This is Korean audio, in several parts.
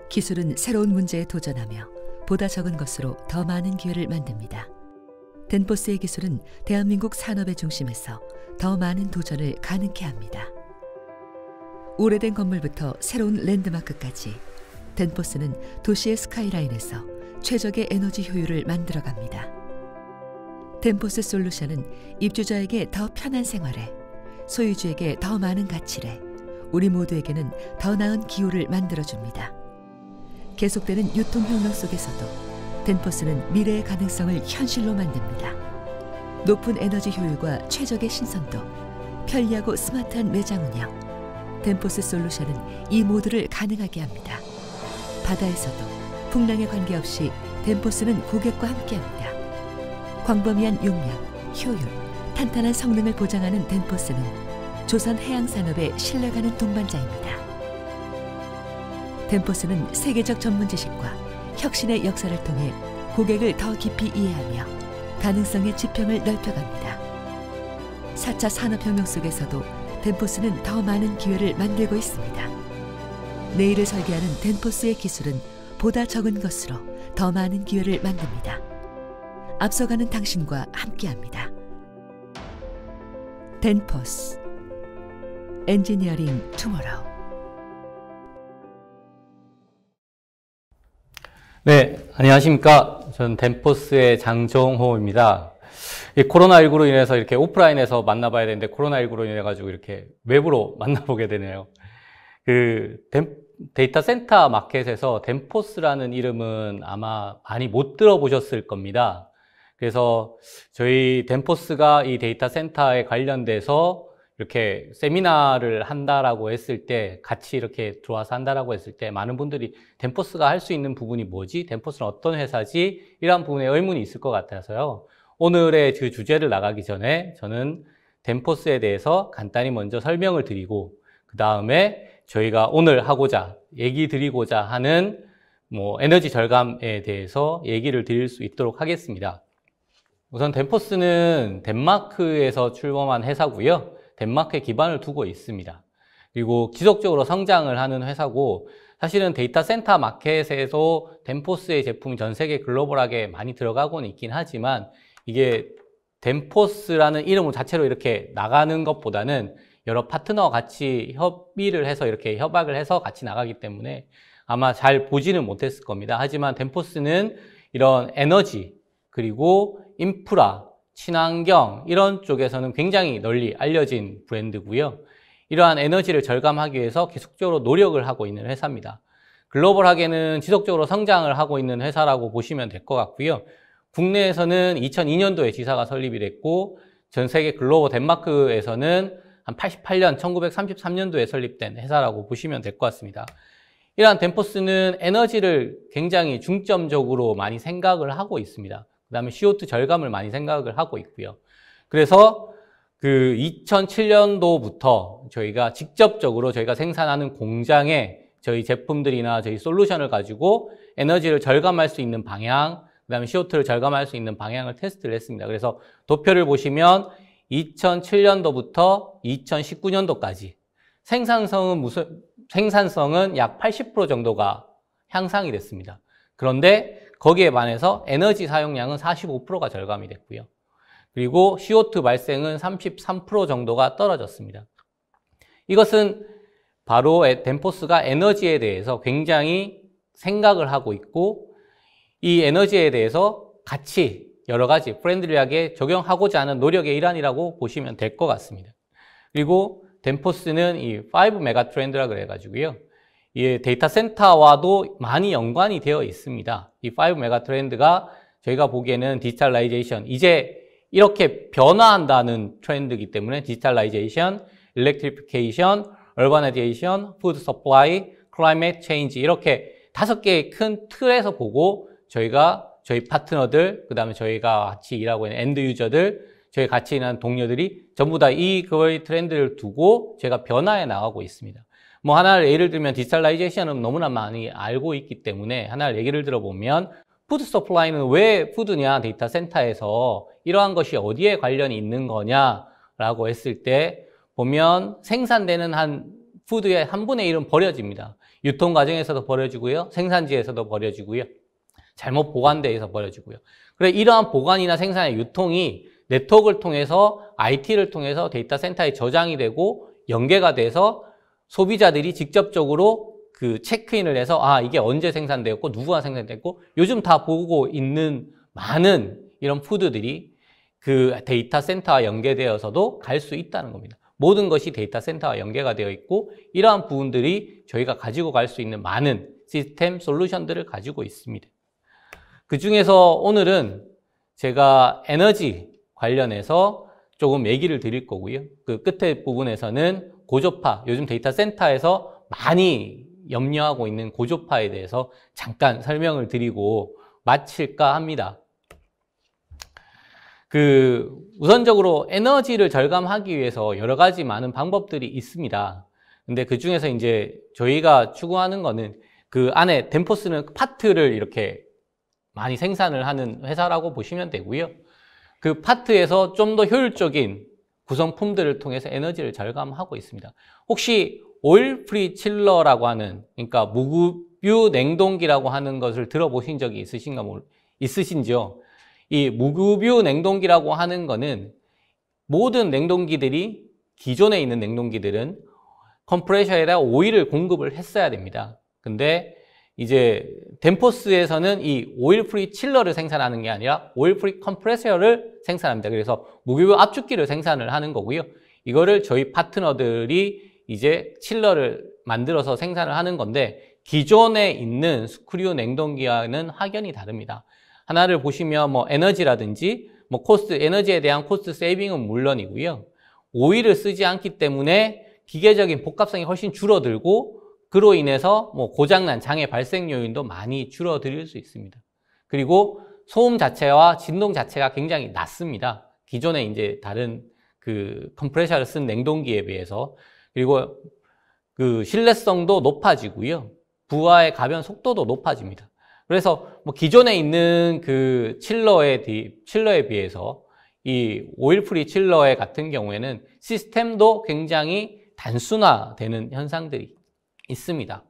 기술은 새로운 문제에 도전하며 보다 적은 것으로 더 많은 기회를 만듭니다. 덴포스의 기술은 대한민국 산업의 중심에서 더 많은 도전을 가능케 합니다. 오래된 건물부터 새로운 랜드마크까지 덴포스는 도시의 스카이라인에서 최적의 에너지 효율을 만들어갑니다. 덴포스 솔루션은 입주자에게 더 편한 생활에, 소유주에게 더 많은 가치를, 우리 모두에게는 더 나은 기후를 만들어줍니다. 계속되는 유통혁명 속에서도 덴포스는 미래의 가능성을 현실로 만듭니다. 높은 에너지 효율과 최적의 신선도, 편리하고 스마트한 매장 운영, 덴포스 솔루션은 이 모두를 가능하게 합니다. 바다에서도 풍랑에 관계없이 덴포스는 고객과 함께합니다. 광범위한 용량, 효율, 탄탄한 성능을 보장하는 덴포스는 조선 해양산업의 신뢰가는 동반자입니다. 덴포스는 세계적 전문 지식과 혁신의 역사를 통해 고객을 더 깊이 이해하며 가능성의 지평을 넓혀갑니다. 4차 산업혁명 속에서도 덴포스는 더 많은 기회를 만들고 있습니다. 내일을 설계하는 덴포스의 기술은 보다 적은 것으로 더 많은 기회를 만듭니다. 앞서가는 당신과 함께합니다. 덴포스 엔지니어링 투모로우. 네, 안녕하십니까. 저는 덴포스의 장정호입니다. 코로나19로 인해서 이렇게 오프라인에서 만나봐야 되는데 코로나19로 인해가지고 이렇게 웹으로 만나보게 되네요. 데이터 센터 마켓에서 덴포스라는 이름은 아마 많이 못 들어보셨을 겁니다. 그래서 저희 덴포스가 이 데이터 센터에 관련돼서 이렇게 세미나를 한다라고 했을 때, 같이 이렇게 들어와서 한다라고 했을 때 많은 분들이 덴포스가 할 수 있는 부분이 뭐지? 덴포스는 어떤 회사지? 이런 부분에 의문이 있을 것 같아서요. 오늘의 그 주제를 나가기 전에 저는 덴포스에 대해서 간단히 먼저 설명을 드리고, 그 다음에 저희가 오늘 하고자, 얘기 드리고자 하는 에너지 절감에 대해서 얘기를 드릴 수 있도록 하겠습니다. 우선 덴포스는 덴마크에서 출범한 회사고요. 덴마크에 기반을 두고 있습니다. 그리고 지속적으로 성장을 하는 회사고, 사실은 데이터 센터 마켓에서 덴포스의 제품이 전 세계 글로벌하게 많이 들어가고는 있긴 하지만, 이게 덴포스라는 이름 자체로 이렇게 나가는 것보다는 여러 파트너와 같이 협의를 해서 이렇게 협약을 해서 같이 나가기 때문에 아마 잘 보지는 못했을 겁니다. 하지만 덴포스는 이런 에너지, 그리고 인프라, 친환경 이런 쪽에서는 굉장히 널리 알려진 브랜드고요. 이러한 에너지를 절감하기 위해서 계속적으로 노력을 하고 있는 회사입니다. 글로벌하게는 지속적으로 성장을 하고 있는 회사라고 보시면 될 것 같고요. 국내에서는 2002년도에 지사가 설립이 됐고, 전 세계 글로벌 덴마크에서는 한 88년, 1933년도에 설립된 회사라고 보시면 될 것 같습니다. 이러한 덴포스는 에너지를 굉장히 중점적으로 많이 생각을 하고 있습니다. 그 다음에 CO2 절감을 많이 생각을 하고 있고요. 그래서 2007년도부터 저희가 직접적으로 저희가 생산하는 공장에 저희 제품들이나 저희 솔루션을 가지고 에너지를 절감할 수 있는 방향, 그 다음에 CO2를 절감할 수 있는 방향을 테스트를 했습니다. 그래서 도표를 보시면 2007년도부터 2019년도까지 생산성은 약 80% 정도가 향상이 됐습니다. 그런데 거기에 반해서 에너지 사용량은 45%가 절감이 됐고요. 그리고 CO2 발생은 33% 정도가 떨어졌습니다. 이것은 바로 덴포스가 에너지에 대해서 굉장히 생각을 하고 있고, 이 에너지에 대해서 같이 여러 가지 프렌들리하게 적용하고자 하는 노력의 일환이라고 보시면 될 것 같습니다. 그리고 덴포스는 이 5 메가 트렌드라 그래가지고요. 이 데이터 센터와도 많이 연관이 되어 있습니다. 이 5 메가 트렌드가 저희가 보기에는 디지털라이제이션, 이제 이렇게 변화한다는 트렌드이기 때문에 디지털라이제이션, 일렉트리피케이션, 얼바나이제이션, 푸드 서플라이, 클라이밋 체인지 이렇게 5개의 큰 틀에서 보고 저희 파트너들, 그 다음에 저희가 같이 일하고 있는 엔드 유저들, 저희 같이 일하는 동료들이 전부 다 이 트렌드를 두고 제가 변화해 나가고 있습니다. 하나를 예를 들면 디지털라이제이션은 너무나 많이 알고 있기 때문에 하나를 얘기를 들어보면, 푸드 서플라이는 왜 푸드냐, 데이터 센터에서 이러한 것이 어디에 관련이 있는 거냐라고 했을 때 보면 생산되는 한 푸드의 한 분의 1은 버려집니다. 유통 과정에서도 버려지고요. 생산지에서도 버려지고요. 잘못 보관돼서 버려지고요. 그래 이러한 보관이나 생산의 유통이 네트워크를 통해서 IT를 통해서 데이터 센터에 저장이 되고 연계가 돼서 소비자들이 직접적으로 그 체크인을 해서 아 이게 언제 생산되었고 누구가 생산됐고 요즘 다 보고 있는 많은 이런 푸드들이 그 데이터 센터와 연계되어서도 갈 수 있다는 겁니다. 모든 것이 데이터 센터와 연계가 되어 있고 이러한 부분들이 저희가 가지고 갈 수 있는 많은 시스템 솔루션들을 가지고 있습니다. 그 중에서 오늘은 제가 에너지 관련해서 조금 얘기를 드릴 거고요. 그 끝에 부분에서는 고조파, 요즘 데이터 센터에서 많이 염려하고 있는 고조파에 대해서 잠깐 설명을 드리고 마칠까 합니다. 우선적으로 에너지를 절감하기 위해서 여러 가지 많은 방법들이 있습니다. 근데 그 중에서 이제 저희가 추구하는 거는 그 안에 덴포스는 파트를 이렇게 많이 생산을 하는 회사라고 보시면 되고요. 그 파트에서 좀 더 효율적인 구성품들을 통해서 에너지를 절감하고 있습니다. 혹시 오일 프리 칠러라고 하는, 그러니까 무급유 냉동기라고 하는 것을 들어보신 적이 있으신지요? 이 무급유 냉동기라고 하는 거는 모든 냉동기들이 기존에 있는 냉동기들은 컴프레셔에다 오일을 공급을 했어야 됩니다. 근데 이제 덴포스에서는 이 오일 프리 칠러를 생산하는 게 아니라 오일 프리 컴프레셔를 생산합니다. 그래서 무급유 압축기를 생산을 하는 거고요. 이거를 저희 파트너들이 이제 칠러를 만들어서 생산을 하는 건데 기존에 있는 스크류 냉동기와는 확연히 다릅니다. 하나를 보시면 뭐 에너지라든지 뭐 에너지에 대한 코스트 세이빙은 물론이고요. 오일을 쓰지 않기 때문에 기계적인 복합성이 훨씬 줄어들고 그로 인해서 뭐 고장난 장애 발생 요인도 많이 줄어들 수 있습니다. 그리고 소음 자체와 진동 자체가 굉장히 낮습니다. 기존에 이제 다른 그 컴프레셔를 쓴 냉동기에 비해서. 그리고 그 신뢰성도 높아지고요. 부하의 가변 속도도 높아집니다. 그래서 뭐 기존에 있는 그 칠러에 비해서 이 오일 프리 칠러의 같은 경우에는 시스템도 굉장히 단순화되는 현상들이 있습니다.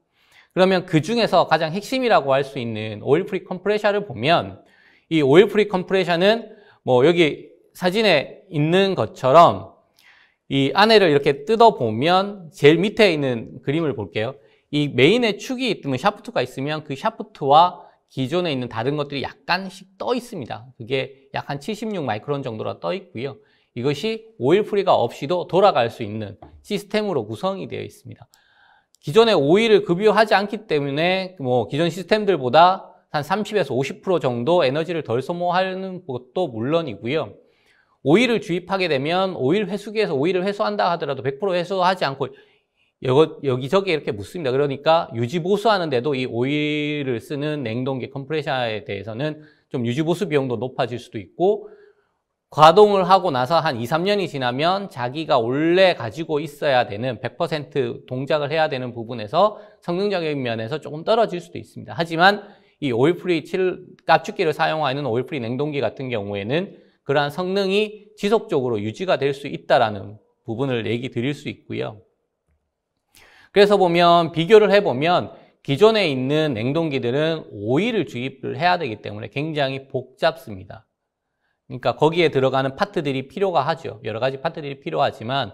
그러면 그 중에서 가장 핵심이라고 할 수 있는 오일 프리 컴프레셔를 보면 이 오일 프리 컴프레셔는 뭐 여기 사진에 있는 것처럼 이 안에를 이렇게 뜯어보면 제일 밑에 있는 그림을 볼게요. 이 메인에 축이 있으면 샤프트가 있으면 그 샤프트와 기존에 있는 다른 것들이 약간씩 떠 있습니다. 그게 약 한 76 마이크론 정도로 떠 있고요. 이것이 오일 프리가 없이도 돌아갈 수 있는 시스템으로 구성이 되어 있습니다. 기존에 오일을 급유하지 않기 때문에 뭐 기존 시스템들보다 한 30에서 50% 정도 에너지를 덜 소모하는 것도 물론이고요. 오일을 주입하게 되면 오일 회수기에서 오일을 회수한다 하더라도 100% 회수하지 않고 여기저기 이렇게 묻습니다. 그러니까 유지보수하는데도 이 오일을 쓰는 냉동기 컴프레셔에 대해서는 좀 유지보수 비용도 높아질 수도 있고 가동을 하고 나서 한 2, 3년이 지나면 자기가 원래 가지고 있어야 되는 100% 동작을 해야 되는 부분에서 성능적인 면에서 조금 떨어질 수도 있습니다. 하지만 이 오일프리 압축기를 사용하는 오일프리 냉동기 같은 경우에는 그러한 성능이 지속적으로 유지가 될 수 있다는 부분을 얘기 드릴 수 있고요. 그래서 비교를 해보면 기존에 있는 냉동기들은 오일을 주입을 해야 되기 때문에 굉장히 복잡습니다. 그러니까 거기에 들어가는 파트들이 필요가 하죠. 여러 가지 파트들이 필요하지만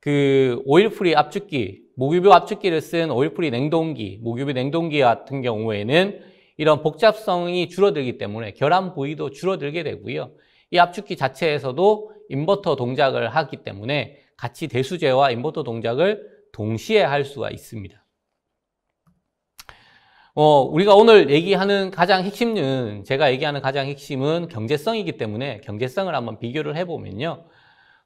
그 오일프리 압축기, 무급유 압축기를 쓴 오일프리 냉동기, 무급유 냉동기 같은 경우에는 이런 복잡성이 줄어들기 때문에 결함 부위도 줄어들게 되고요. 이 압축기 자체에서도 인버터 동작을 하기 때문에 같이 대수제와 인버터 동작을 동시에 할 수가 있습니다. 우리가 오늘 얘기하는 가장 핵심은, 제가 얘기하는 가장 핵심은 경제성이기 때문에 경제성을 한번 비교를 해보면요.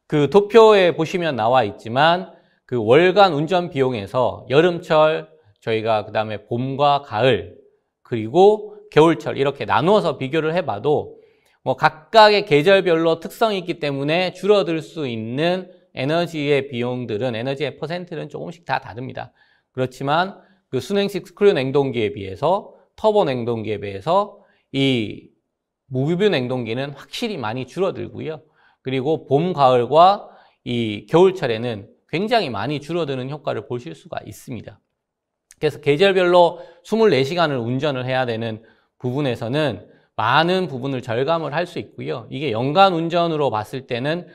그 도표에 보시면 나와 있지만 그 월간 운전 비용에서 여름철, 저희가 그 다음에 봄과 가을, 그리고 겨울철 이렇게 나누어서 비교를 해봐도 뭐 각각의 계절별로 특성이 있기 때문에 줄어들 수 있는 에너지의 비용들은, 에너지의 퍼센트는 조금씩 다 다릅니다. 그렇지만 그 순행식 스크류 냉동기에 비해서, 터보 냉동기에 비해서 이 무급유 냉동기는 확실히 많이 줄어들고요. 그리고 봄, 가을과 이 겨울철에는 굉장히 많이 줄어드는 효과를 보실 수가 있습니다. 그래서 계절별로 24시간을 운전을 해야 되는 부분에서는 많은 부분을 절감을 할 수 있고요. 이게 연간 운전으로 봤을 때는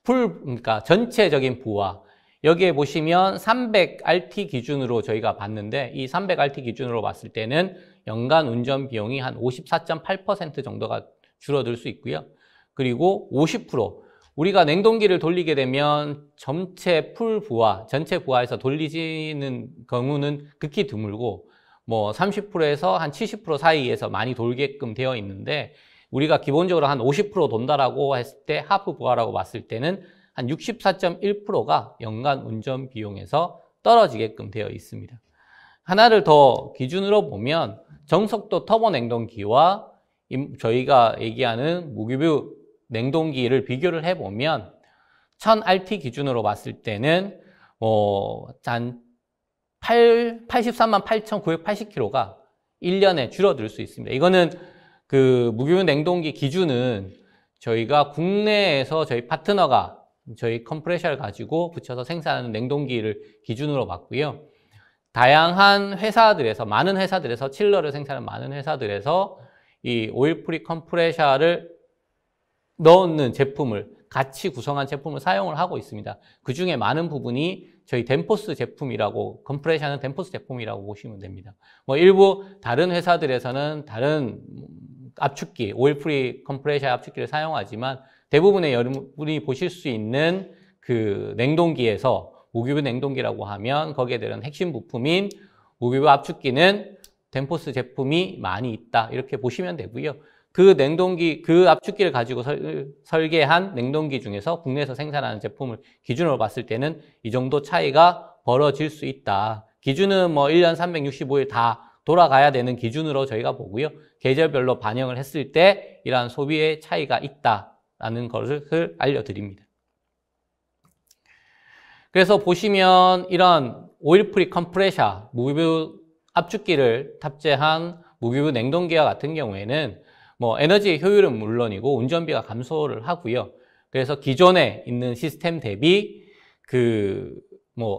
그러니까 전체적인 부하, 여기에 보시면 300RT 기준으로 저희가 봤는데 이 300RT 기준으로 봤을 때는 연간 운전 비용이 한 54.8% 정도가 줄어들 수 있고요. 그리고 50%, 우리가 냉동기를 돌리게 되면 전체 부하에서 돌리지는 경우는 극히 드물고 뭐 30%에서 한 70% 사이에서 많이 돌게끔 되어 있는데 우리가 기본적으로 한 50% 돈다라고 했을 때 하프 부하라고 봤을 때는 한 64.1%가 연간 운전 비용에서 떨어지게끔 되어 있습니다. 하나를 더 기준으로 보면 정속도 터보 냉동기와 저희가 얘기하는 무규브 냉동기를 비교를 해보면 1000RT 기준으로 봤을 때는 한 83만 8,980km가 1년에 줄어들 수 있습니다. 이거는 그 무규브 냉동기 기준은 저희가 국내에서 저희 파트너가 저희 컴프레셔를 가지고 붙여서 생산하는 냉동기를 기준으로 봤고요. 다양한 회사들에서, 많은 회사들에서, 칠러를 생산하는 많은 회사들에서 이 오일 프리 컴프레셔를 넣는 제품을, 같이 구성한 제품을 사용을 하고 있습니다. 그 중에 많은 부분이 저희 덴포스 제품이라고, 컴프레셔는 덴포스 제품이라고 보시면 됩니다. 뭐 일부 다른 회사들에서는 다른 압축기, 오일 프리 컴프레셔 압축기를 사용하지만 대부분의 여러분이 보실 수 있는 그 냉동기에서 무규브 냉동기라고 하면 거기에 대한 핵심 부품인 무규브 압축기는 덴포스 제품이 많이 있다, 이렇게 보시면 되고요. 그 압축기를 가지고 설계한 냉동기 중에서 국내에서 생산하는 제품을 기준으로 봤을 때는 이 정도 차이가 벌어질 수 있다. 기준은 뭐 1년 365일 다 돌아가야 되는 기준으로 저희가 보고요. 계절별로 반영을 했을 때 이러한 소비의 차이가 있다라는 것을 알려드립니다. 그래서 보시면 이런 오일 프리 컴프레셔, 무규브 압축기를 탑재한 무규브 냉동기와 같은 경우에는 뭐 에너지 효율은 물론이고 운전비가 감소를 하고요. 그래서 기존에 있는 시스템 대비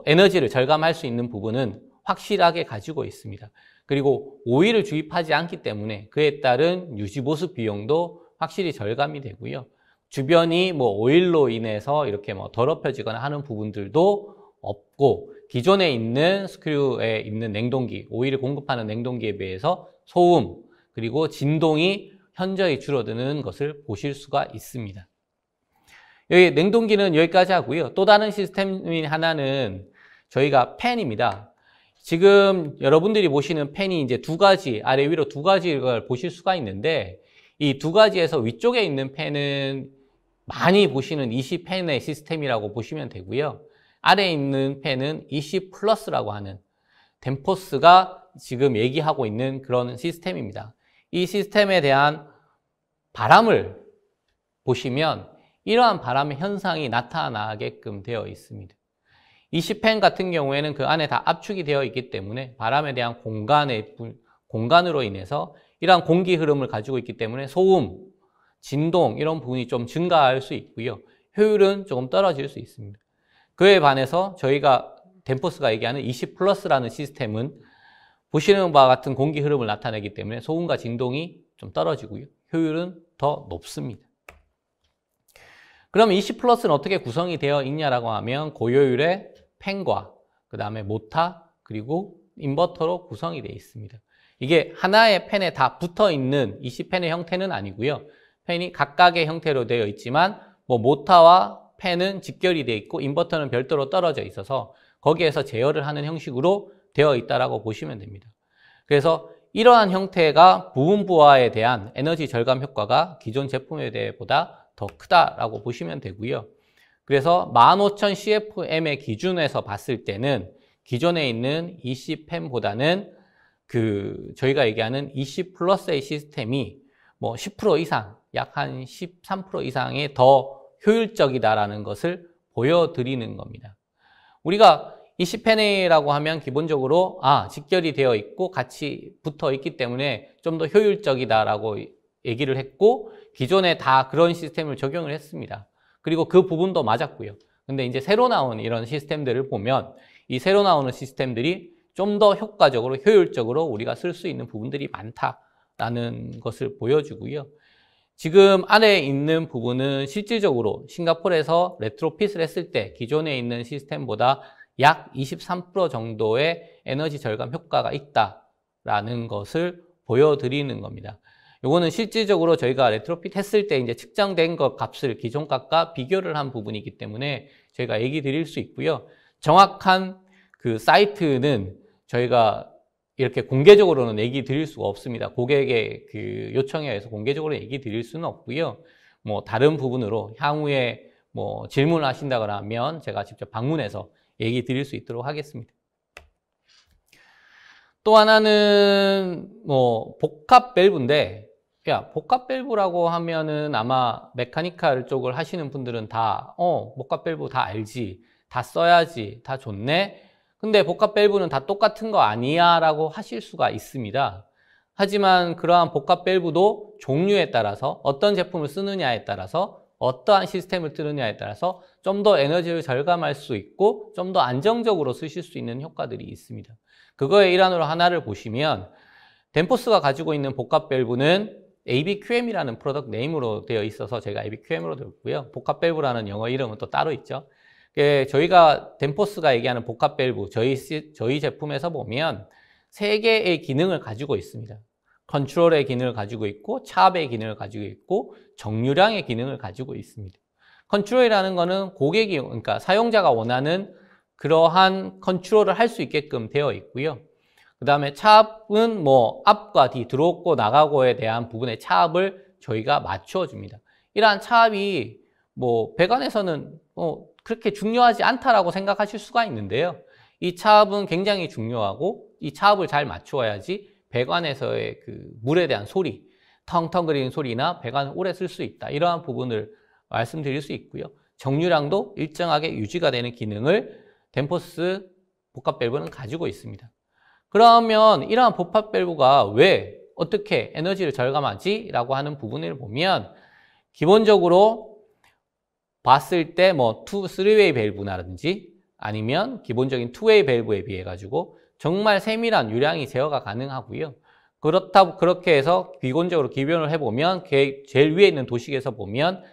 에너지를 절감할 수 있는 부분은 확실하게 가지고 있습니다. 그리고 오일을 주입하지 않기 때문에 그에 따른 유지보수 비용도 확실히 절감이 되고요. 주변이 뭐 오일로 인해서 이렇게 뭐 더럽혀지거나 하는 부분들도 없고, 기존에 있는 스크류에 있는 냉동기, 오일을 공급하는 냉동기에 비해서 소음 그리고 진동이 현저히 줄어드는 것을 보실 수가 있습니다. 여기 냉동기는 여기까지 하고요. 또 다른 시스템인 하나는 저희가 팬입니다. 지금 여러분들이 보시는 팬이 이제 두 가지, 아래 위로 두 가지를 보실 수가 있는데 이 두 가지에서 위쪽에 있는 팬은 많이 보시는 EC 팬의 시스템이라고 보시면 되고요. 아래에 있는 팬은 EC 플러스라고 하는 덴포스가 지금 얘기하고 있는 그런 시스템입니다. 이 시스템에 대한 바람을 보시면 이러한 바람의 현상이 나타나게끔 되어 있습니다. EC팬 같은 경우에는 그 안에 다 압축이 되어 있기 때문에 바람에 대한 공간으로 인해서 이러한 공기 흐름을 가지고 있기 때문에 소음, 진동 이런 부분이 좀 증가할 수 있고요. 효율은 조금 떨어질 수 있습니다. 그에 반해서 저희가 덴포스가 얘기하는 EC 플러스라는 시스템은 보시는 바와 같은 공기 흐름을 나타내기 때문에 소음과 진동이 좀 떨어지고요. 효율은 더 높습니다. 그럼 EC 플러스는 어떻게 구성이 되어 있냐라고 하면 고효율의 팬과 그 다음에 모터 그리고 인버터로 구성이 되어 있습니다. 이게 하나의 팬에 다 붙어 있는 EC 팬의 형태는 아니고요. 팬이 각각의 형태로 되어 있지만 뭐 모터와 팬은 직결이 되어 있고 인버터는 별도로 떨어져 있어서 거기에서 제어를 하는 형식으로 되어 있다라고 보시면 됩니다. 그래서 이러한 형태가 부분 부하에 대한 에너지 절감 효과가 기존 제품에 대해보다 더 크다라고 보시면 되고요. 그래서 15000CFM의 기준에서 봤을 때는 기존에 있는 EC팬보다는 저희가 얘기하는 EC 플러스의 시스템이 뭐 10% 이상, 약 한 13% 이상의 더 효율적이다라는 것을 보여드리는 겁니다. 우리가 EC팬이라고 하면 기본적으로 직결이 되어 있고 같이 붙어 있기 때문에 좀 더 효율적이다라고 얘기를 했고 기존에 다 그런 시스템을 적용을 했습니다. 그리고 그 부분도 맞았고요. 근데 이제 새로 나온 이런 시스템들을 보면 이 새로 나오는 시스템들이 좀 더 효과적으로, 효율적으로 우리가 쓸 수 있는 부분들이 많다라는 것을 보여주고요. 지금 안에 있는 부분은 실질적으로 싱가포르에서 레트로핏을 했을 때 기존에 있는 시스템보다 약 23% 정도의 에너지 절감 효과가 있다라는 것을 보여드리는 겁니다. 요거는 실질적으로 저희가 레트로핏 했을 때 이제 측정된 것 값을 기존 값과 비교를 한 부분이기 때문에 저희가 얘기 드릴 수 있고요. 정확한 그 사이트는 저희가 이렇게 공개적으로는 얘기 드릴 수가 없습니다. 고객의 그 요청에 의해서 공개적으로 얘기 드릴 수는 없고요. 뭐 다른 부분으로 향후에 뭐 질문을 하신다거나 하면 제가 직접 방문해서 얘기 드릴 수 있도록 하겠습니다. 또 하나는 뭐 복합 밸브인데, 복합 밸브라고 하면은 아마 메카니컬 쪽을 하시는 분들은 다 복합 밸브 다 알지, 다 써야지, 다 좋네. 근데 복합 밸브는 다 똑같은 거 아니야 라고 하실 수가 있습니다. 하지만 그러한 복합 밸브도 종류에 따라서, 어떤 제품을 쓰느냐에 따라서, 어떠한 시스템을 쓰느냐에 따라서 좀 더 에너지를 절감할 수 있고 좀 더 안정적으로 쓰실 수 있는 효과들이 있습니다. 그거의 일환으로 하나를 보시면, 덴포스가 가지고 있는 복합 밸브는 ABQM이라는 프로덕트 네임으로 되어 있어서 제가 ABQM으로 들었고요. 복합 밸브라는 영어 이름은 또 따로 있죠. 저희가 덴포스가 얘기하는 복합 밸브, 저희 제품에서 보면 3개의 기능을 가지고 있습니다. 컨트롤의 기능을 가지고 있고, 차압의 기능을 가지고 있고, 정류량의 기능을 가지고 있습니다. 컨트롤이라는 거는 고객이, 그러니까 사용자가 원하는 그러한 컨트롤을 할 수 있게끔 되어 있고요. 그 다음에 차압은 뭐 앞과 뒤, 들어오고 나가고에 대한 부분의 차압을 저희가 맞춰 줍니다. 이러한 차압이 뭐 배관에서는 그렇게 중요하지 않다라고 생각하실 수가 있는데요. 이 차압은 굉장히 중요하고, 이 차압을 잘 맞추어야지 배관에서의 그 물에 대한 소리, 텅텅거리는 소리나 배관을 오래 쓸 수 있다. 이러한 부분을 말씀드릴 수 있고요. 정류량도 일정하게 유지가 되는 기능을 덴포스 복합 밸브는 가지고 있습니다. 그러면 이러한 복합 밸브가 왜 어떻게 에너지를 절감하지? 라고 하는 부분을 보면, 기본적으로 봤을 때 뭐 3웨이 밸브라든지 아니면 기본적인 2웨이 밸브에 비해 가지고 정말 세밀한 유량이 제어가 가능하고요. 그렇게 해서 기본적으로 기변을 해보면 제일 위에 있는 도식에서 보면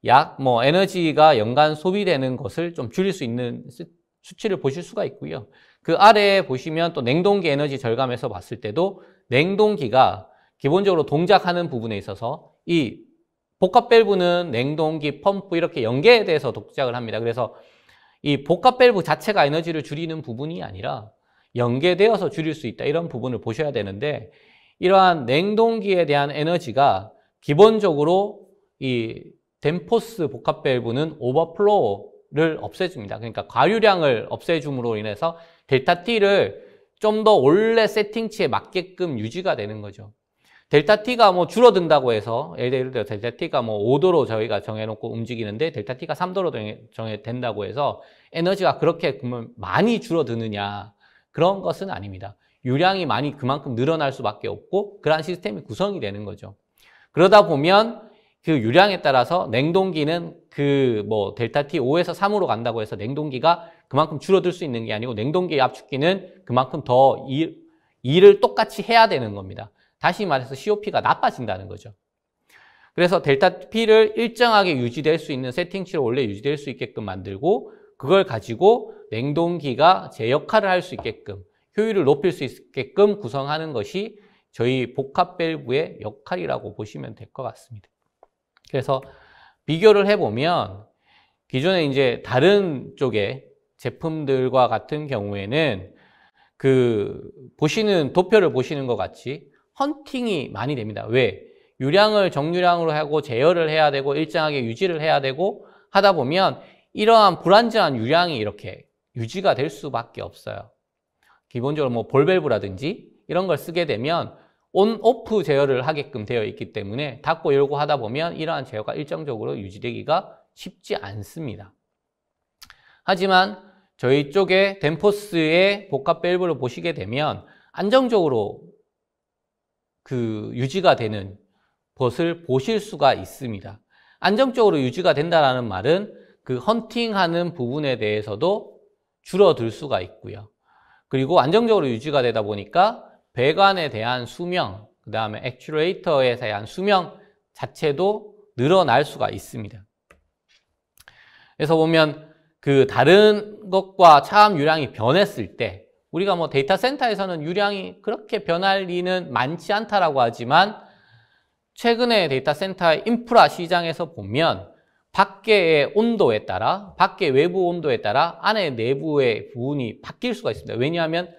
약 뭐 에너지가 연간 소비되는 것을 좀 줄일 수 있는 수치를 보실 수가 있고요. 그 아래에 보시면 또 냉동기 에너지 절감에서 봤을 때도 냉동기가 기본적으로 동작하는 부분에 있어서 이 복합 밸브는 냉동기, 펌프 이렇게 연계에 대해서 동작을 합니다. 그래서 이 복합 밸브 자체가 에너지를 줄이는 부분이 아니라 연계되어서 줄일 수 있다. 이런 부분을 보셔야 되는데, 이러한 냉동기에 대한 에너지가 기본적으로 이 덴포스 복합 밸브는 오버플로우를 없애줍니다. 그러니까 과유량을 없애줌으로 인해서 델타 T를 좀 더 원래 세팅치에 맞게끔 유지가 되는 거죠. 델타 T가 뭐 줄어든다고 해서, 예를 들어 델타 T가 뭐 5도로 저희가 정해놓고 움직이는데 델타 T가 3도로 정해된다고 해서 에너지가 그렇게 많이 줄어드느냐, 그런 것은 아닙니다. 유량이 그만큼 늘어날 수밖에 없고 그러한 시스템이 구성이 되는 거죠. 그러다 보면 그 유량에 따라서 냉동기는 그 뭐 델타 T 5에서 3으로 간다고 해서 냉동기가 그만큼 줄어들 수 있는 게 아니고, 냉동기의 압축기는 그만큼 더 일을 똑같이 해야 되는 겁니다. 다시 말해서 COP가 나빠진다는 거죠. 그래서 델타 P를 일정하게 유지될 수 있는 세팅치로 원래 유지될 수 있게끔 만들고, 그걸 가지고 냉동기가 제 역할을 할 수 있게끔, 효율을 높일 수 있게끔 구성하는 것이 저희 복합 밸브의 역할이라고 보시면 될 것 같습니다. 그래서 비교를 해보면 기존에 이제 다른 쪽의 제품들과 같은 경우에는 도표를 보시는 것 같이 헌팅이 많이 됩니다. 왜? 유량을 정유량으로 하고 제어를 해야 되고 일정하게 유지를 해야 되고 하다 보면 이러한 불안정한 유량이 이렇게 유지가 될 수밖에 없어요. 기본적으로 뭐 볼밸브라든지 이런 걸 쓰게 되면 온, 오프 제어를 하게끔 되어 있기 때문에 닫고 열고 하다 보면 이러한 제어가 일정적으로 유지되기가 쉽지 않습니다. 하지만 저희 쪽에 덴포스의 복합 밸브를 보시게 되면 안정적으로 유지가 되는 것을 보실 수가 있습니다. 안정적으로 유지가 된다는 말은 그 헌팅하는 부분에 대해서도 줄어들 수가 있고요. 그리고 안정적으로 유지가 되다 보니까 배관에 대한 수명, 그 다음에 액추에이터에 대한 수명 자체도 늘어날 수가 있습니다. 그래서 보면 그 다른 것과 차암 유량이 변했을 때 우리가 뭐 데이터 센터에서는 유량이 그렇게 변할 리는 많지 않다라고 하지만 최근에 데이터 센터의 인프라 시장에서 보면 밖의 온도에 따라, 밖의 외부 온도에 따라 안에 내부의 부분이 바뀔 수가 있습니다. 왜냐하면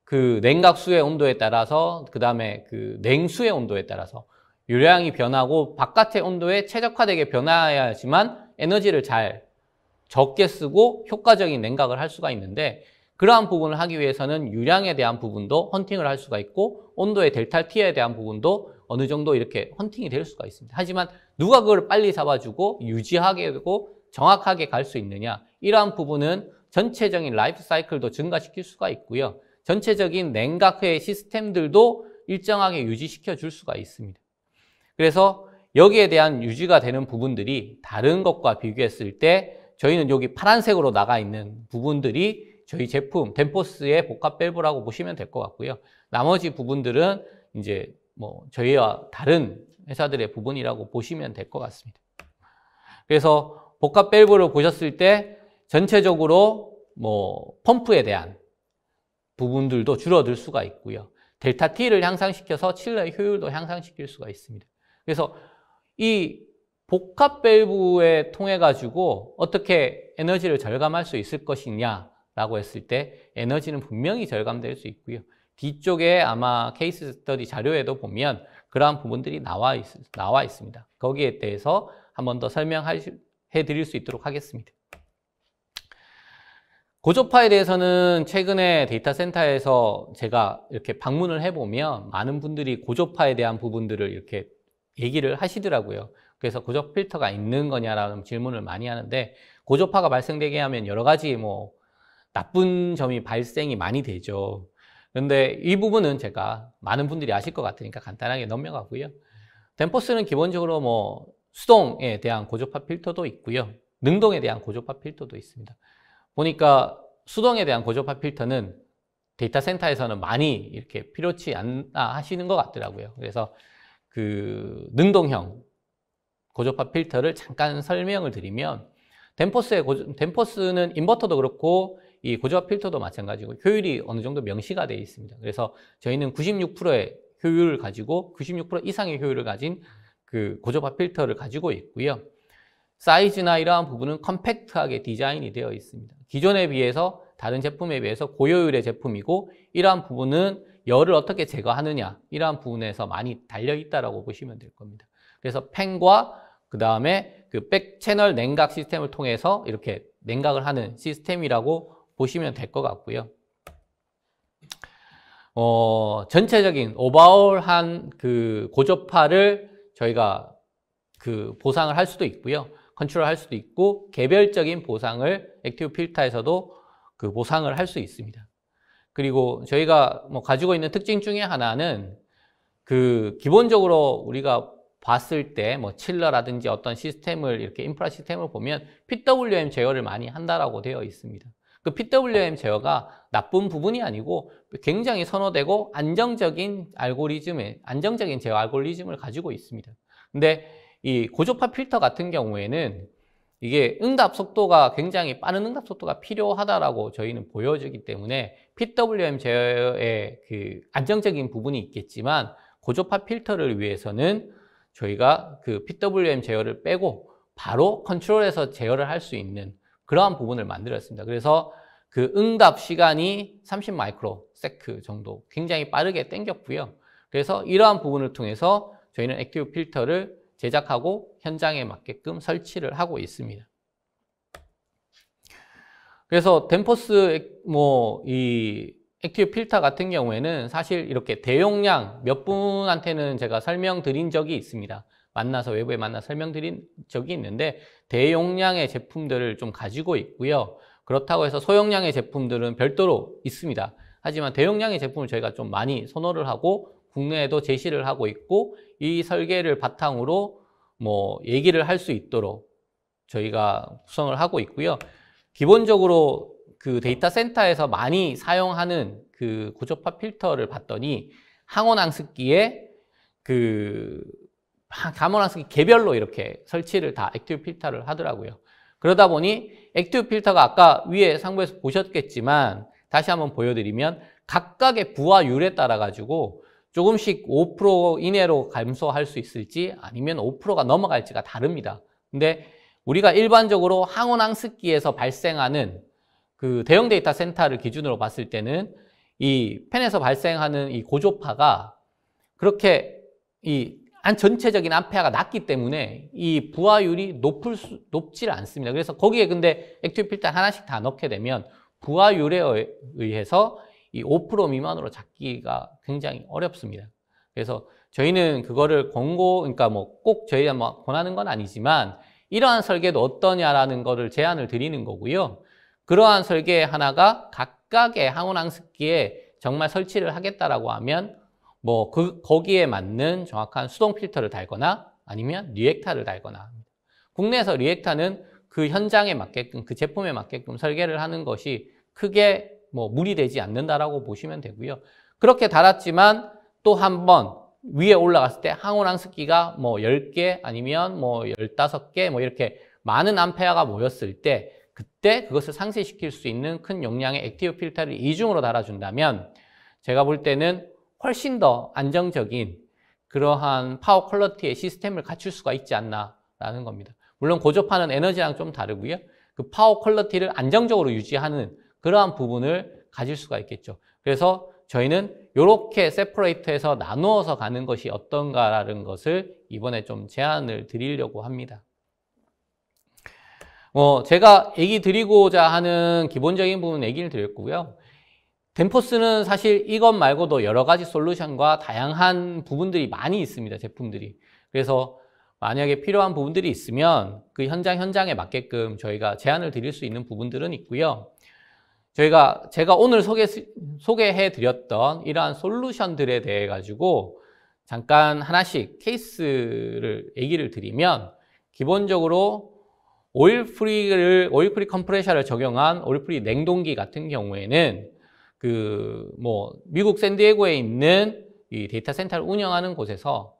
그 냉각수의 온도에 따라서, 그 다음에 그 냉수의 온도에 따라서 유량이 변하고 바깥의 온도에 최적화되게 변화해야지만 에너지를 잘 적게 쓰고 효과적인 냉각을 할 수가 있는데, 그러한 부분을 하기 위해서는 유량에 대한 부분도 헌팅을 할 수가 있고 온도의 델타 T에 대한 부분도 어느 정도 이렇게 헌팅이 될 수가 있습니다. 하지만 누가 그걸 빨리 잡아주고 유지하게 되고 정확하게 갈 수 있느냐, 이러한 부분은 전체적인 라이프 사이클도 증가시킬 수가 있고요. 전체적인 냉각의 시스템들도 일정하게 유지시켜 줄 수가 있습니다. 그래서 여기에 대한 유지가 되는 부분들이 다른 것과 비교했을 때 저희는 여기 파란색으로 나가 있는 부분들이 저희 제품 덴포스의 복합 밸브라고 보시면 될 것 같고요. 나머지 부분들은 이제 뭐 저희와 다른 회사들의 부분이라고 보시면 될 것 같습니다. 그래서 복합 밸브를 보셨을 때 전체적으로 뭐 펌프에 대한 부분들도 줄어들 수가 있고요. 델타 T를 향상시켜서 칠러의 효율도 향상시킬 수가 있습니다. 그래서 이 복합 밸브에 통해 가지고 어떻게 에너지를 절감할 수 있을 것이냐라고 했을 때 에너지는 분명히 절감될 수 있고요. 뒤쪽에 아마 케이스 스터디 자료에도 보면 그러한 부분들이 나와 있습니다. 거기에 대해서 한 번 더 설명해 드릴 수 있도록 하겠습니다. 고조파에 대해서는 최근에 데이터 센터에서 제가 이렇게 방문을 해보면 많은 분들이 고조파에 대한 부분들을 이렇게 얘기를 하시더라고요. 그래서 고조 필터가 있는 거냐라는 질문을 많이 하는데, 고조파가 발생되게 하면 여러 가지 뭐 나쁜 점이 발생이 많이 되죠. 그런데 이 부분은 제가 많은 분들이 아실 것 같으니까 간단하게 넘어가고요. 덴포스는 기본적으로 뭐 수동에 대한 고조파 필터도 있고요. 능동에 대한 고조파 필터도 있습니다. 보니까 수동에 대한 고조파 필터는 데이터 센터에서는 많이 이렇게 필요치 않나 하시는 것 같더라고요. 그래서 능동형 고조파 필터를 잠깐 설명을 드리면, 덴포스는 인버터도 그렇고 이 고조파 필터도 마찬가지고 효율이 어느 정도 명시가 되어 있습니다. 그래서 저희는 96%의 효율을 가지고 96% 이상의 효율을 가진 그 고조파 필터를 가지고 있고요. 사이즈나 이러한 부분은 컴팩트하게 디자인이 되어 있습니다. 기존에 비해서, 다른 제품에 비해서 고효율의 제품이고, 이러한 부분은 열을 어떻게 제거하느냐, 이러한 부분에서 많이 달려 있다라고 보시면 될 겁니다. 그래서 팬과 그 다음에 그 백 채널 냉각 시스템을 통해서 이렇게 냉각을 하는 시스템이라고 보시면 될 것 같고요. 전체적인 오버홀한 그 고조파를 저희가 그 보상을 할 수도 있고요. 컨트롤 할 수도 있고, 개별적인 보상을 액티브 필터에서도 그 보상을 할 수 있습니다. 그리고 저희가 뭐 가지고 있는 특징 중에 하나는 그 기본적으로 우리가 봤을 때 뭐 칠러라든지 어떤 시스템을 이렇게 인프라 시스템을 보면 PWM 제어를 많이 한다라고 되어 있습니다. 그 PWM 제어가 나쁜 부분이 아니고 굉장히 선호되고 안정적인 제어 알고리즘을 가지고 있습니다. 근데 이 고조파 필터 같은 경우에는 이게 응답 속도가 굉장히 빠른 응답 속도가 필요하다라고 저희는 보여지기 때문에 PWM 제어의 그 안정적인 부분이 있겠지만, 고조파 필터를 위해서는 저희가 그 PWM 제어를 빼고 바로 컨트롤해서 제어를 할 수 있는 그러한 부분을 만들었습니다. 그래서 그 응답 시간이 30 마이크로 세크 정도 굉장히 빠르게 당겼고요. 그래서 이러한 부분을 통해서 저희는 액티브 필터를 제작하고 현장에 맞게끔 설치를 하고 있습니다. 그래서 덴포스 이 액티브 필터 같은 경우에는 사실 이렇게 대용량 몇 분한테는 제가 설명드린 적이 있습니다. 외부에 만나서 설명드린 적이 있는데, 대용량의 제품들을 좀 가지고 있고요. 그렇다고 해서 소용량의 제품들은 별도로 있습니다. 하지만 대용량의 제품을 저희가 좀 많이 선호를 하고 국내에도 제시를 하고 있고, 이 설계를 바탕으로 뭐 얘기를 할 수 있도록 저희가 구성을 하고 있고요. 기본적으로 그 데이터 센터에서 많이 사용하는 그 고주파 필터를 봤더니 항온항습기에 그 감온항습기 개별로 이렇게 설치를 다 액티브 필터를 하더라고요. 그러다 보니 액티브 필터가 아까 위에 상부에서 보셨겠지만 다시 한번 보여드리면 각각의 부하율에 따라 가지고 조금씩 5% 이내로 감소할 수 있을지 아니면 5%가 넘어갈지가 다릅니다. 근데 우리가 일반적으로 항온항습기에서 발생하는 그 대형 데이터 센터를 기준으로 봤을 때는 이 팬에서 발생하는 이 고조파가 그렇게 전체적인 암페어가 낮기 때문에 이 부하율이 높질 않습니다. 그래서 거기에 근데 액티브 필터 하나씩 다 넣게 되면 부하율에 의해서 이 5% 미만으로 잡기가 굉장히 어렵습니다. 그래서 저희는 그거를 그러니까 뭐 꼭 저희가 뭐 권하는 건 아니지만 이러한 설계도 어떠냐라는 거를 제안을 드리는 거고요. 그러한 설계 하나가 각각의 항온항습기에 정말 설치를 하겠다라고 하면 뭐 거기에 맞는 정확한 수동 필터를 달거나 아니면 리액터를 달거나 국내에서 리액터는 그 현장에 맞게끔 그 제품에 맞게끔 설계를 하는 것이 크게 뭐 무리되지 않는다라고 보시면 되고요. 그렇게 달았지만 또 한 번 위에 올라갔을 때 항온항습기가 뭐 10개 아니면 뭐 15개 뭐 이렇게 많은 암페어가 모였을 때 그때 그것을 상쇄시킬 수 있는 큰 용량의 액티브 필터를 이중으로 달아준다면 제가 볼 때는 훨씬 더 안정적인 그러한 파워 퀄리티의 시스템을 갖출 수가 있지 않나라는 겁니다. 물론 고조파는 에너지랑 좀 다르고요. 그 파워 퀄리티를 안정적으로 유지하는 그러한 부분을 가질 수가 있겠죠. 그래서 저희는 이렇게 세퍼레이트해서 나누어서 가는 것이 어떤가라는 것을 이번에 좀 제안을 드리려고 합니다. 제가 얘기 드리고자 하는 기본적인 부분 얘기를 드렸고요. 덴포스는 사실 이것 말고도 여러 가지 솔루션과 다양한 부분들이 많이 있습니다. 제품들이. 그래서 만약에 필요한 부분들이 있으면 그 현장에 맞게끔 저희가 제안을 드릴 수 있는 부분들은 있고요. 제가 오늘 소개해 드렸던 이러한 솔루션들에 대해 가지고 잠깐 하나씩 케이스를 얘기를 드리면 기본적으로 오일 프리 컴프레셔를 적용한 오일 프리 냉동기 같은 경우에는 미국 샌디에고에 있는 이 데이터 센터를 운영하는 곳에서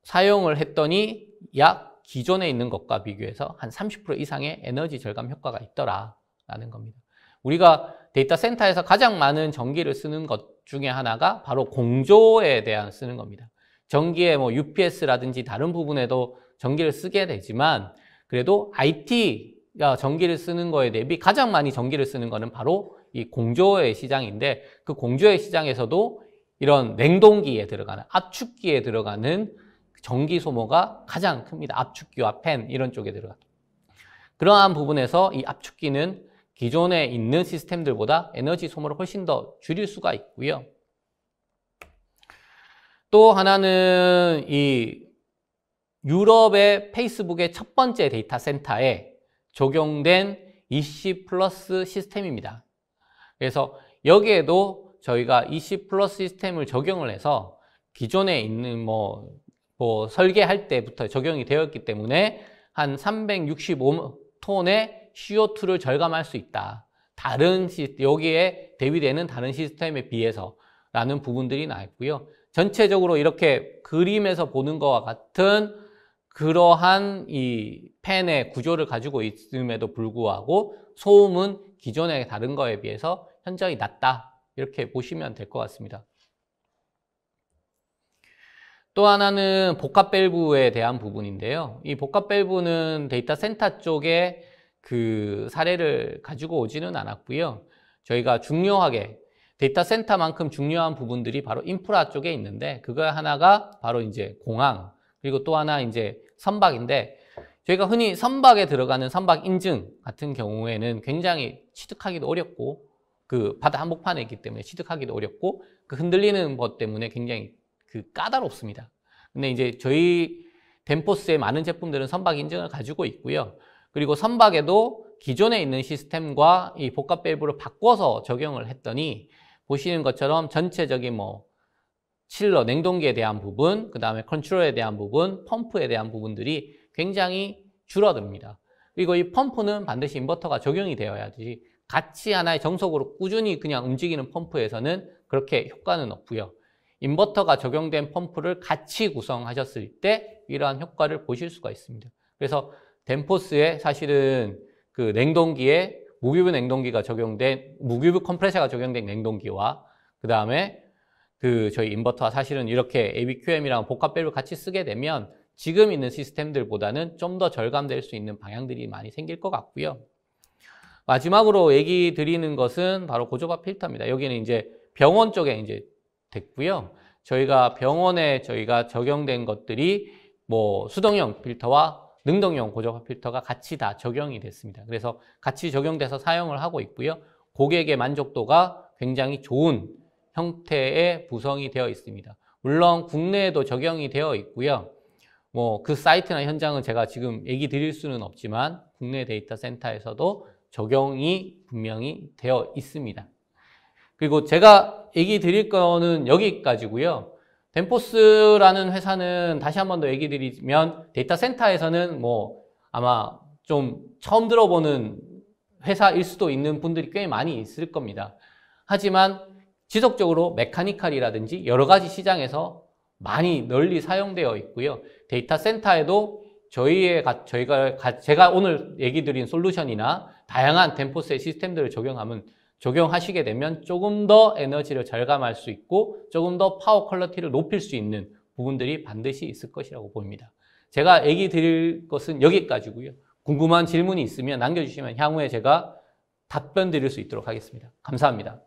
사용을 했더니 약 기존에 있는 것과 비교해서 한 30% 이상의 에너지 절감 효과가 있더라라는 겁니다. 우리가 데이터 센터에서 가장 많은 전기를 쓰는 것 중에 하나가 바로 공조에 대한 쓰는 겁니다. 전기에 뭐 UPS라든지 다른 부분에도 전기를 쓰게 되지만 그래도 IT가 전기를 쓰는 거에 대비 가장 많이 전기를 쓰는 거는 바로 이 공조의 시장인데 그 공조의 시장에서도 이런 냉동기에 들어가는 압축기에 들어가는 전기 소모가 가장 큽니다. 압축기와 팬 이런 쪽에 들어가요. 그러한 부분에서 이 압축기는 기존에 있는 시스템들보다 에너지 소모를 훨씬 더 줄일 수가 있고요. 또 하나는 이 유럽의 페이스북의 첫 번째 데이터 센터에 적용된 EC 플러스 시스템입니다. 그래서 여기에도 저희가 EC 플러스 시스템을 적용을 해서 기존에 있는 설계할 때부터 적용이 되었기 때문에 한 365톤의 CO2를 절감할 수 있다. 여기에 대비되는 다른 시스템에 비해서 라는 부분들이 나왔고요. 전체적으로 이렇게 그림에서 보는 것과 같은 그러한 이 팬의 구조를 가지고 있음에도 불구하고 소음은 기존의 다른 거에 비해서 현저히 낮다. 이렇게 보시면 될 것 같습니다. 또 하나는 복합 밸브에 대한 부분인데요. 이 복합 밸브는 데이터 센터 쪽에 그 사례를 가지고 오지는 않았고요. 저희가 중요하게 데이터 센터만큼 중요한 부분들이 바로 인프라 쪽에 있는데 그거 하나가 바로 이제 공항 그리고 또 하나 이제 선박인데 저희가 흔히 선박에 들어가는 선박 인증 같은 경우에는 굉장히 취득하기도 어렵고 그 바다 한복판에 있기 때문에 취득하기도 어렵고 그 흔들리는 것 때문에 굉장히 까다롭습니다. 근데 이제 저희 덴포스의 많은 제품들은 선박 인증을 가지고 있고요. 그리고 선박에도 기존에 있는 시스템과 이 복합 밸브를 바꿔서 적용을 했더니 보시는 것처럼 전체적인 칠러, 냉동기에 대한 부분, 그 다음에 컨트롤에 대한 부분, 펌프에 대한 부분들이 굉장히 줄어듭니다. 그리고 이 펌프는 반드시 인버터가 적용이 되어야지 같이 하나의 정석으로 꾸준히 그냥 움직이는 펌프에서는 그렇게 효과는 없고요. 인버터가 적용된 펌프를 같이 구성하셨을 때 이러한 효과를 보실 수가 있습니다. 그래서 덴포스에 사실은 그 냉동기에 무규브 냉동기가 적용된, 무규브 컴프레셔가 적용된 냉동기와 그 다음에 그 저희 인버터가 사실은 이렇게 ABQM이랑 복합 밸브를 같이 쓰게 되면 지금 있는 시스템들보다는 좀 더 절감될 수 있는 방향들이 많이 생길 것 같고요. 마지막으로 얘기 드리는 것은 바로 고저바 필터입니다. 여기는 이제 병원 쪽에 이제 됐고요. 저희가 병원에 저희가 적용된 것들이 뭐 수동형 필터와 능동형 고저바 필터가 같이 다 적용이 됐습니다. 그래서 같이 적용돼서 사용을 하고 있고요. 고객의 만족도가 굉장히 좋은 형태의 구성이 되어 있습니다. 물론 국내에도 적용이 되어 있고요. 뭐 그 사이트나 현장은 제가 지금 얘기 드릴 수는 없지만 국내 데이터 센터에서도 적용이 분명히 되어 있습니다. 그리고 제가 얘기 드릴 거는 여기까지고요. 덴포스라는 회사는 다시 한 번 더 얘기 드리면 데이터 센터에서는 뭐 아마 좀 처음 들어보는 회사일 수도 있는 분들이 꽤 많이 있을 겁니다. 하지만 지속적으로 메카니컬이라든지 여러 가지 시장에서 많이 널리 사용되어 있고요. 데이터 센터에도 제가 오늘 얘기 드린 솔루션이나 다양한 덴포스의 시스템들을 적용하시게 되면 조금 더 에너지를 절감할 수 있고 조금 더 파워 퀄리티를 높일 수 있는 부분들이 반드시 있을 것이라고 보입니다. 제가 얘기 드릴 것은 여기까지고요. 궁금한 질문이 있으면 남겨주시면 향후에 제가 답변 드릴 수 있도록 하겠습니다. 감사합니다.